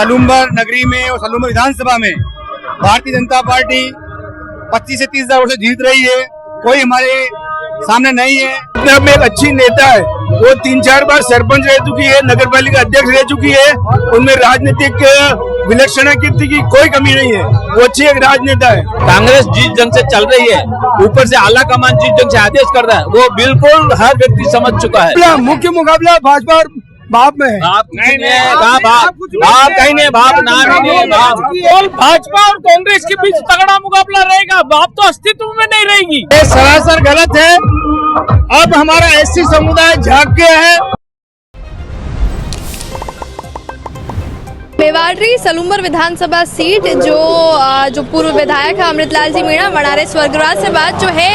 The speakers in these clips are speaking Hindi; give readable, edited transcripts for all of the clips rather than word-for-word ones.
सलूम्बर नगरी में और सलूम्बर विधानसभा में भारतीय जनता पार्टी 25 से 30 हजार वोट से जीत रही है। कोई हमारे सामने नहीं है। अपने आप में एक अच्छी नेता है, वो 3-4 बार सरपंच रह चुकी है, नगर पालिका अध्यक्ष रह चुकी है। उनमें राजनीतिक विलक्षण कीर्ति की कोई कमी नहीं है। वो अच्छी एक राजनेता है। कांग्रेस जिस जंग से चल रही है, ऊपर से आला कमान जिस जंग से आदेश कर रहा है, वो बिल्कुल हर व्यक्ति समझ चुका है। मुख्य मुकाबला भाजपा और बाप में है। बाप कहीं नहीं, बाप नाम ही नहीं है। भाजपा और कांग्रेस के बीच तगड़ा मुकाबला रहेगा। बाप तो अस्तित्व में नहीं रहेगी। ये सरासर गलत है। अब हमारा एससी समुदाय जाग गया है। मेवाड़ी सलूम्बर विधानसभा सीट जो पूर्व विधायक है अमृतलाल जी मीणा वनारे स्वर्गवास से बाद जो है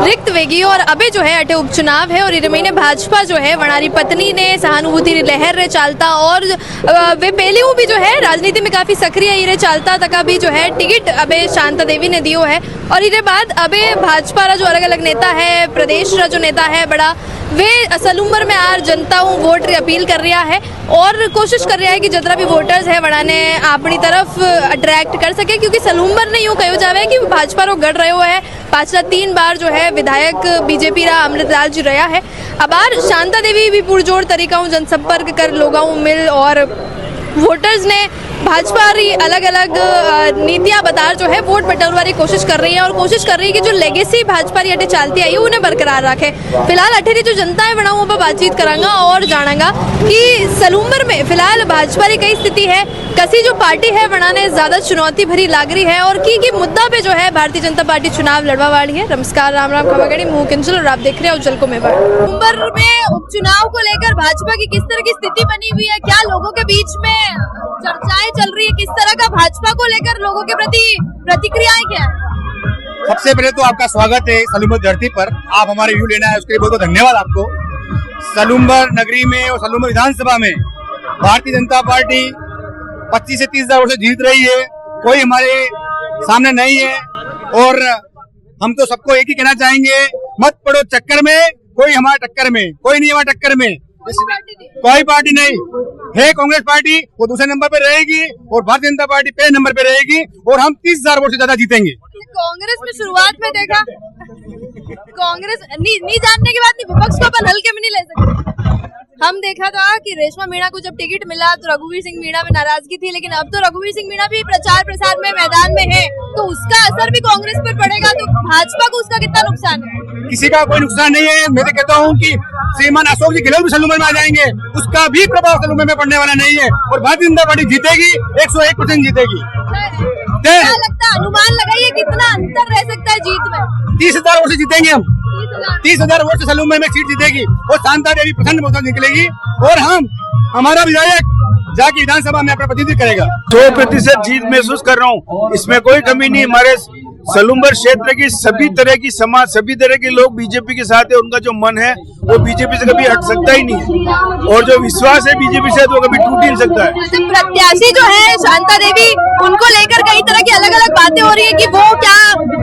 रिक्त वेगी और अबे जो है अटे उपचुनाव है और इरे महीने भाजपा जो है वनारी पत्नी ने सहानुभूति लहर रे चालता और वे पहले भी जो है राजनीति में काफी सक्रिय इरे चालता तक भी जो है टिकट अबे शांता देवी ने दियो है और इरे बाद अबे भाजपा रा जो अलग अलग नेता है, प्रदेश रा जो नेता है बड़ा, वे सलूम्बर में आर जनता वोट री अपील कर रहा है और कोशिश कर रहा है कि जितना भी वोटर्स है वड़ा ने अपनी तरफ अट्रैक्ट कर सके, क्योंकि सलूम्बर ने यूँ कहो जावे कि भाजपा रो गढ़ रहो है। पाछला 3 बार जो है विधायक बीजेपी रा अमृतलाल जी रहा है। अब बार शांता देवी भी पुरजोर तरीका जनसंपर्क कर लोगों मिल और वोटर्स ने भाजपा री अलग अलग नीतियां बता जो है वोट बटोरने की कोशिश कर रही है और कोशिश कर रही है कि जो लेगेसी भाजपा री अटे चलती आई उन्हें बरकरार रखे। फिलहाल अठेरी जो जनता है बनाऊँ पर बातचीत करांगा और जानांगा कि सलूम्बर में फिलहाल भाजपा री कई स्थिति है, कसी जो पार्टी है बनाने ज्यादा चुनौती भरी लाग रही है और की मुद्दा पे जो है भारतीय जनता पार्टी चुनाव लड़वा वाली है। नमस्कार, राम राम, खबरगढ़ी मुँह किंचल और आप देख रहे हैं उज्जवल को मेवाड़। सलूम्बर में उपचुनाव को लेकर भाजपा की किस तरह की स्थिति बनी हुई है, क्या लोगों के बीच में चर्चाएं चल रही है, किस तरह का भाजपा को लेकर लोगों के प्रति प्रतिक्रियाएं क्या है? सबसे पहले तो आपका स्वागत है सलूम्बर धरती पर। आप हमारे व्यू लेना है उसके लिए बहुत बहुत धन्यवाद आपको। सलूम्बर नगरी में और सलूम्बर विधानसभा में भारतीय जनता पार्टी 25 से 30 हजार वोट से जीत रही है। कोई हमारे सामने नहीं है और हम तो सबको एक ही कहना चाहेंगे, मत पड़ो चक्कर में, कोई हमारे टक्कर में, कोई नहीं हमारे टक्कर में। कोई पार्टी नहीं है। कांग्रेस पार्टी वो दूसरे नंबर पे रहेगी और भारतीय जनता पार्टी पहले नंबर पे रहेगी और हम 30 हजार वोट से ज्यादा जीतेंगे। कांग्रेस में शुरुआत में देखा, कांग्रेस नहीं जानने के बाद विपक्ष को अपन हल्के में नहीं ले सकते। हम देखा था कि रेशमा मीणा को जब टिकट मिला तो रघुवीर सिंह मीणा में नाराजगी थी, लेकिन अब तो रघुवीर सिंह मीणा भी प्रचार प्रसार में मैदान में है, तो उसका असर भी कांग्रेस पर पड़ेगा। तो भाजपा को उसका कितना नुकसान है? किसी का कोई नुकसान नहीं है। मैं तो कहता हूँ कि श्रीमान अशोक जी गहलोत भी सलूम्बर में आ जाएंगे, उसका भी प्रभाव सलूम्बर में पड़ने वाला नहीं है और भारतीय जनता पार्टी जीतेगी, 101% जीतेगी। क्या लगता है, अनुमान लगाइए कितना अंतर रह सकता है जीत में? 30 हजार वोट से जीतेंगे हम। 30 हजार वोट से सलूम्बर में सीट जीतेगी और शांता देवी प्रचंड बहुमत निकलेगी और हमारा विधायक जाके विधानसभा में अपना प्रतिनिधित्व करेगा। 100% जीत महसूस कर रहा हूँ, इसमें कोई कमी नहीं। हमारे सलूम्बर क्षेत्र की सभी तरह की समाज, सभी तरह के लोग बीजेपी के साथ है। उनका जो मन है वो बीजेपी से कभी हट सकता ही नहीं है और जो विश्वास है बीजेपी से वो कभी टूट ही नहीं सकता है। प्रत्याशी जो है शांता देवी, उनको लेकर कई तरह की अलग अलग बातें हो रही है कि वो क्या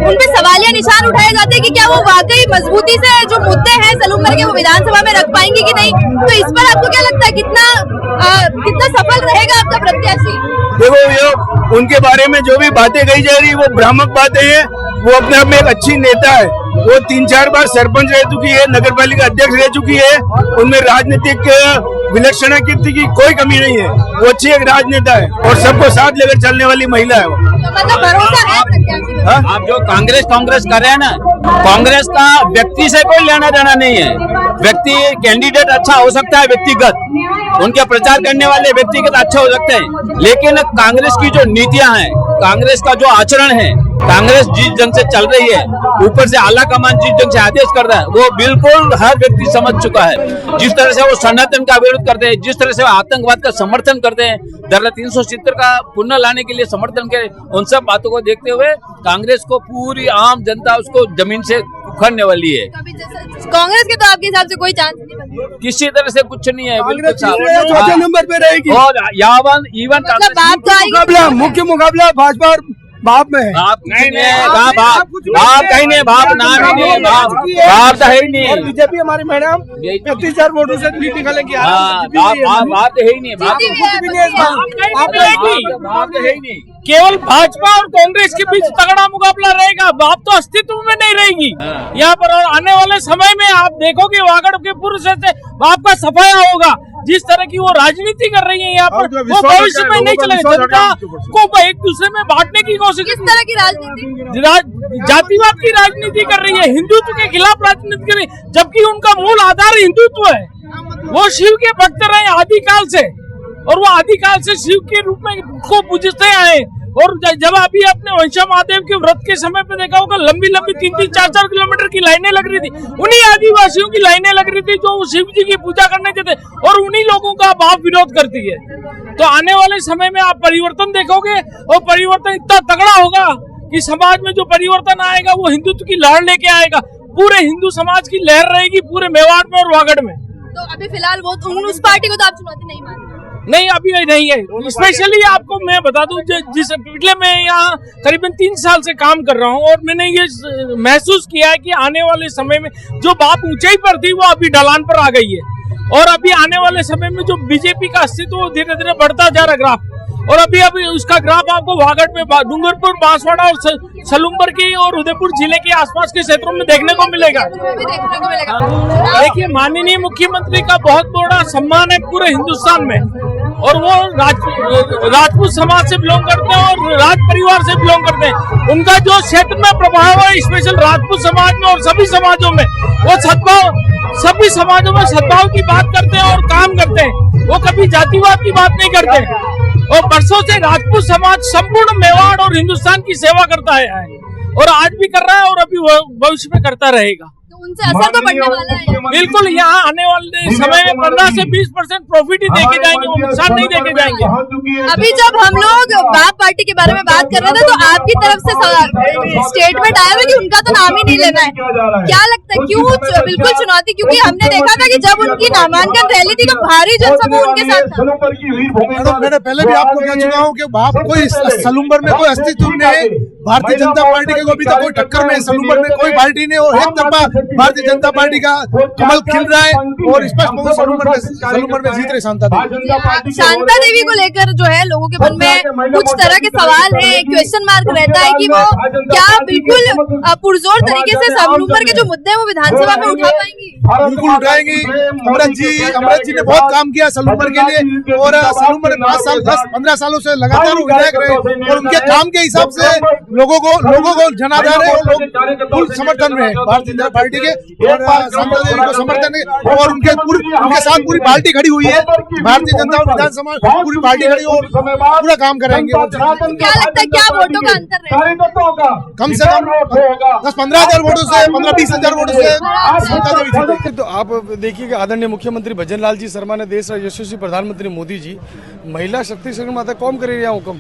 उन पे सवालिया निशान उठाए जाते हैं कि क्या वो वाकई मजबूती से जो मुद्दे हैं सलूम्बर के वो विधानसभा में रख पाएंगे कि नहीं। तो इस पर आपको क्या लगता है, कितना सफल रहेगा आपका प्रत्याशी? देखो, ये उनके बारे में जो भी बातें कही जा रही है वो भ्रामक बातें हैं। वो अपने आप में एक अच्छी नेता है, वो 3-4 बार सरपंच रह चुकी है, नगर पालिका अध्यक्ष रह चुकी है। उनमें राजनीतिक विलक्षण कीर्ति की कोई कमी नहीं है। वो अच्छी एक राजनेता है और सबको साथ लेकर चलने वाली महिला है। वो मतलब भरोसा है प्रत्याशी में? आप जो कांग्रेस कर रहे हैं ना, कांग्रेस का व्यक्ति से कोई लेना देना नहीं है। व्यक्ति कैंडिडेट अच्छा हो सकता है, व्यक्तिगत उनके प्रचार करने वाले व्यक्तिगत अच्छे हो सकते हैं, लेकिन कांग्रेस की जो नीतियां हैं, कांग्रेस का जो आचरण है, कांग्रेस जिस जंग से चल रही है, ऊपर से आला कमान जिस जंग से आदेश कर रहा है, वो बिल्कुल हर व्यक्ति समझ चुका है। जिस तरह से वो सनातन का विरोध करते हैं, जिस तरह से वो आतंकवाद का समर्थन करते हैं, धारा 370 का पुनः लाने के लिए समर्थन करे, उन सब बातों को देखते हुए कांग्रेस को पूरी आम जनता उसको जमीन से उखड़ने वाली है। कांग्रेस के तो आपके हिसाब से कोई चांस नहीं बनता? किसी तरह से कुछ नहीं है, चौथे नंबर पे रहेगी और इवन मुख्य मुकाबला भाजपा और बाप में है। बाप नहीं कहाँ बाप कहीं नहीं, बाप नाम ही नहीं, बाप तो है ही नहीं। बीजेपी हमारी मैडम 35,000 वोटों से जीत निकालेंगे। बाप तो है ही नहीं, बाप तो है ही नहीं। केवल भाजपा और कांग्रेस के बीच तगड़ा मुकाबला रहेगा, बाप तो अस्तित्व में नहीं रहेगी यहाँ पर। और आने वाले समय में आप देखोगे वागड़ के पूर्व से बाप का सफाया होगा। जिस तरह की वो राजनीति कर रही है यहाँ पर, वो भविष्य में नहीं चलेगा। जनता को एक दूसरे में बांटने की कोशिश, किस तरह की राजनीति? जातिवाद की राजनीति कर रही है, हिंदुत्व के खिलाफ राजनीति कर रही है, जबकि उनका मूल आधार हिंदुत्व है। वो शिव के भक्त रहे आदिकाल से, और वो आदिकाल से शिव के रूप में को पूजते आए। और जब अभी अपने वंशा महादेव के व्रत के समय पे देखा होगा, लंबी लंबी 3-3, 4-4 किलोमीटर की लाइनें लग रही थी। उन्हीं आदिवासियों की लाइनें लग रही थी जो शिव जी की पूजा करने के थे, और उन्हीं लोगों का बाप विरोध करती है। तो आने वाले समय में आप परिवर्तन देखोगे, और परिवर्तन इतना तगड़ा होगा कि समाज में जो परिवर्तन आएगा वो हिंदुत्व की लहर लेके आएगा। पूरे हिंदू समाज की लहर रहेगी पूरे मेवाड़ में और वागड़ में। तो अभी फिलहाल वो उस पार्टी को तो आप चुनौती नहीं मानते? नहीं, अभी नहीं है। स्पेशली आपको मैं बता दूं, जिस पिछले मैं यहाँ करीबन 3 साल से काम कर रहा हूँ, और मैंने ये महसूस किया है कि आने वाले समय में जो बाप ऊंचाई पर थी वो अभी ढलान पर आ गई है। और अभी आने वाले समय में जो बीजेपी का अस्तित्व धीरे धीरे बढ़ता जा रहा है ग्राफ, और अभी उसका ग्राफ आपको वागड़ में, डूंगरपुर, बांसवाड़ा और सलूम्बर की और उदयपुर जिले के आसपास के क्षेत्रों में देखने को मिलेगा। देखिए, माननीय मुख्यमंत्री का बहुत बड़ा सम्मान है पूरे हिंदुस्तान में, और वो राजपूत समाज से बिलोंग करते हैं और राज परिवार से बिलोंग करते हैं। उनका जो क्षेत्र में प्रभाव है, स्पेशल राजपूत समाज में और सभी समाजों में, वो सद्भाव, सभी समाजों में सद्भाव की बात करते हैं और काम करते हैं। वो कभी जातिवाद की बात नहीं करते, और बरसों से राजपूत समाज संपूर्ण मेवाड़ और हिंदुस्तान की सेवा करता है, और आज भी कर रहा है, और अभी भविष्य में करता रहेगा। तो उनसे असर तो बढ़ने वाला है। बिल्कुल, यहाँ आने वाले समय में 15 से 20% प्रॉफिट ही देके जाएंगे, वो नुकसान नहीं देके जाएंगे। अभी जब हम लोग बाप पार्टी के बारे में बात कर रहे थे, तो आपकी तरफ से स्टेटमेंट आया था कि उनका तो नाम ही नहीं लेना है। क्या लगता है क्यों? बिल्कुल चुनौती, क्योंकि हमने देखा था कि जब उनकी नामांकन रैली थी तो भारी जनसमूह उनके साथ था। मैंने पहले भी आपको कह चुका हूँ कि बाप कोई सलूम्बर में कोई अस्तित्व नहीं है। भारतीय जनता पार्टी के अभी तक कोई टक्कर में सलूम्बर में कोई पार्टी नहीं, और एक तरफा भारतीय जनता पार्टी का कमल खिल रहा है, और स्पष्ट सलूम्बर में जीत रहे शांता देवी। शांता देवी को लेकर जो है लोगों के मन में कुछ तरह के सवाल है, क्वेश्चन मार्क रहता है कि वो क्या बिल्कुल पुरजोर तरीके से सलूम्बर के जो मुद्दे हैं वो विधानसभा में उठा पाएंगी? बिल्कुल उठाएंगी। अमृत जी ने बहुत काम किया सलूम्बर के लिए, और सलूम्बर 5 साल 10-15 सालों से लगातार विधायक रहे, और उनके काम के हिसाब से लोगों को जनाधार है, और लोग फुल समर्थन में है भारतीय जनता पार्टी के, और शांता देवी को समर्थन है, और उनके साथ पूरी पार्टी खड़ी हुई है। भारतीय जनता और विधानसभा पूरी पार्टी खड़ी और पूरा काम कराएंगे। क्या लगता है क्या वोटों का अंतर रहेगा? कम से कम 10-15 हजार वोटों से, 15-20 हजार वोटों से शांता देवी जीतेगी। तो आप देखिए कि आदरणीय मुख्यमंत्री भजन लाल जी शर्मा ने देश और यशस्वी प्रधानमंत्री मोदी जी महिला शक्तिकरण माता कौम करे रहा हुक्म।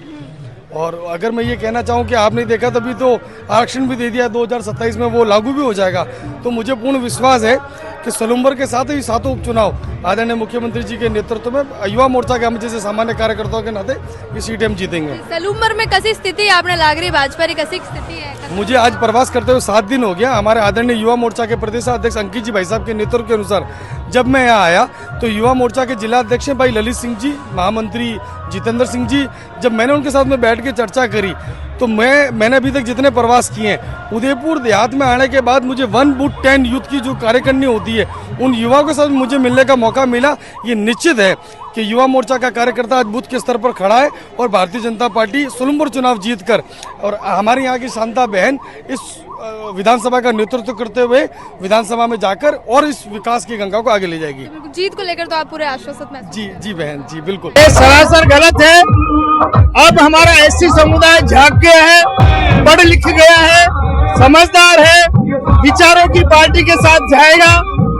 और अगर मैं ये कहना चाहूँ कि आपने देखा तभी तो आरक्षण भी दे दिया, 2027 में वो लागू भी हो जाएगा। तो मुझे पूर्ण विश्वास है कि सलूम्बर के साथ ही सातों उपचुनाव आदरणीय मुख्यमंत्री जी के नेतृत्व में युवा मोर्चा के हम जैसे सामान्य कार्यकर्ताओं के नाते ये सीटें हम जीतेंगे। सलूम्बर में कैसी स्थिति आपने लाग रही, भाजपा की कैसी स्थिति है? मुझे आज प्रवास करते हुए 7 दिन हो गया। हमारे आदरणीय युवा मोर्चा के प्रदेश अध्यक्ष अंकित जी भाई साहब के नेतृत्व के अनुसार जब मैं यहाँ आया तो युवा मोर्चा के जिला अध्यक्ष भाई ललित सिंह जी, महामंत्री जितेंद्र सिंह जी, जब मैंने उनके साथ में बैठ के चर्चा करी तो मैंने अभी तक जितने प्रवास किए हैं उदयपुर देहात में आने के बाद मुझे 1 बूथ 10 यूथ की जो कार्यकारिणी होती है उन युवाओं के साथ मुझे मिलने का मौका मिला। ये निश्चित है कि युवा मोर्चा का कार्यकर्ता आज बूथ के स्तर पर खड़ा है और भारतीय जनता पार्टी सलूम्बर चुनाव जीतकर और हमारे यहाँ की शांता बहन इस विधानसभा का नेतृत्व करते हुए विधानसभा में जाकर और इस विकास की गंगा को आगे ले जाएगी। जीत को लेकर तो आप पूरे आश्वस्त हैं? जी बहन जी बिल्कुल। ये सरासर गलत है। अब हमारा एससी समुदाय जाग गया है, पढ़ लिख गया है, समझदार है, विचारों की पार्टी के साथ जाएगा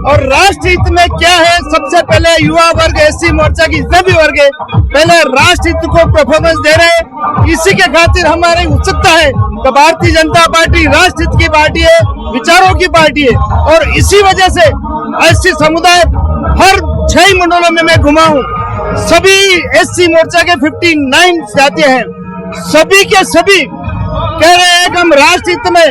और राष्ट्र हित में क्या है सबसे पहले युवा वर्ग एससी मोर्चा की सभी वर्ग पहले राष्ट्र हित को परफॉर्मेंस दे रहे हैं। इसी के खातिर हमारी उत्सुकता है कि भारतीय जनता पार्टी राष्ट्र हित की पार्टी है, विचारों की पार्टी है और इसी वजह से एससी समुदाय हर 6 मंडलों में मैं घुमा हूँ। सभी एससी मोर्चा के 59 जाते हैं, सभी के सभी कह रहे हैं कि हम राष्ट्र हित में,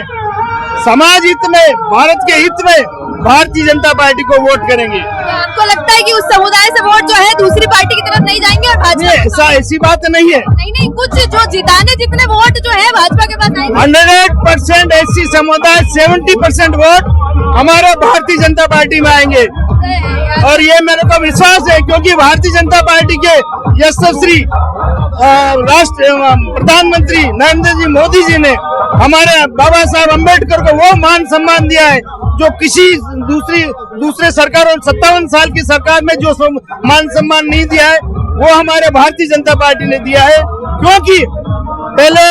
समाज हित में, भारत के हित में भारतीय जनता पार्टी को वोट करेंगे। तो आपको लगता है कि उस समुदाय से वोट जो है दूसरी पार्टी की तरफ नहीं जाएंगे और भाजपा ऐसी बात नहीं है। नहीं कुछ जो जिताने जितने वोट जो है भाजपा के पास आएंगे। 100% एससी समुदाय, 70% वोट हमारे भारतीय जनता पार्टी में आएंगे और ये मेरे को विश्वास है, क्योंकि भारतीय जनता पार्टी के यशस्वी राष्ट्र प्रधानमंत्री नरेंद्र जी मोदी जी ने हमारे बाबा साहब अम्बेडकर को वो मान सम्मान दिया है जो किसी दूसरे सरकार और 57 साल की सरकार में जो मान सम्मान नहीं दिया है, वो हमारे भारतीय जनता पार्टी ने दिया है। क्योंकि पहले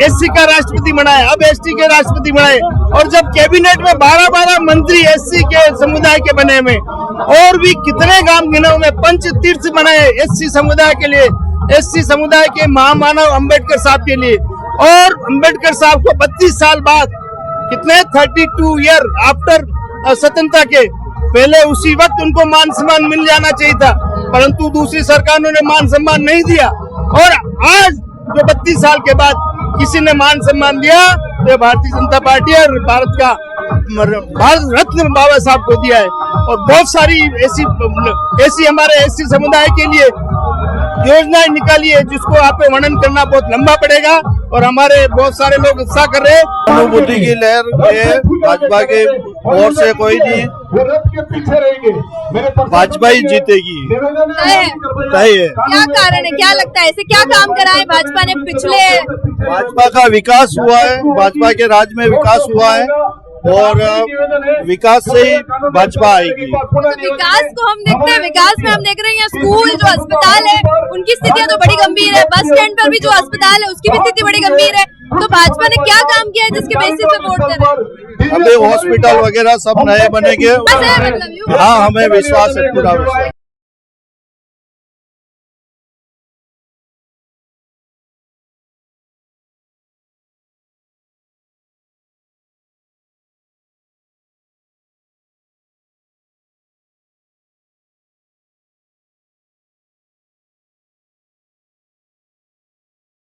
एससी का राष्ट्रपति बनाए, अब एसटी के राष्ट्रपति बनाए, और जब कैबिनेट में 12 मंत्री एससी के समुदाय के बने में, और भी कितने गांव गिनों में पंच तीर्थ बनाए एससी समुदाय के लिए, एससी समुदाय के महामानव अम्बेडकर साहब के लिए। और अम्बेडकर साहब को 32 साल बाद, कितने 32 ईयर आफ्टर स्वतंत्रता के पहले, उसी वक्त उनको मान सम्मान मिल जाना चाहिए था, परंतु दूसरी सरकारों ने मान सम्मान नहीं दिया। और आज जो 32 साल के बाद किसी ने मान सम्मान दिया, तो भारतीय जनता पार्टी और भारत रत्न बाबा साहब को दिया है। और बहुत सारी ऐसी हमारे एससी समुदाय के लिए योजनाएं निकाली है, जिसको आप वर्णन करना बहुत लंबा पड़ेगा, और हमारे बहुत सारे लोग उत्साह कर रहे हैं। अनुभूति की लहर है, भाजपा के ओर से कोई नहीं, भाजपा ही जीतेगी, तय है। क्या कारण है, क्या लगता है, ऐसे क्या काम करा है भाजपा ने पिछले? भाजपा का विकास हुआ है, भाजपा के राज्य में विकास हुआ है, और विकास से ही भाजपा आएगी। तो विकास को हम देखते हैं, विकास में हम देख रहे हैं स्कूल, जो अस्पताल है उनकी स्थितियां तो बड़ी गंभीर है, बस स्टैंड पर भी जो अस्पताल है उसकी भी स्थिति बड़ी गंभीर है। तो भाजपा ने क्या काम किया है जिसके बेसिस पे वोट दे रहे हैं? अभी हॉस्पिटल वगैरह सब नए बनेंगे। मतलब हाँ, हमें विश्वास है, पूरा विश्वास।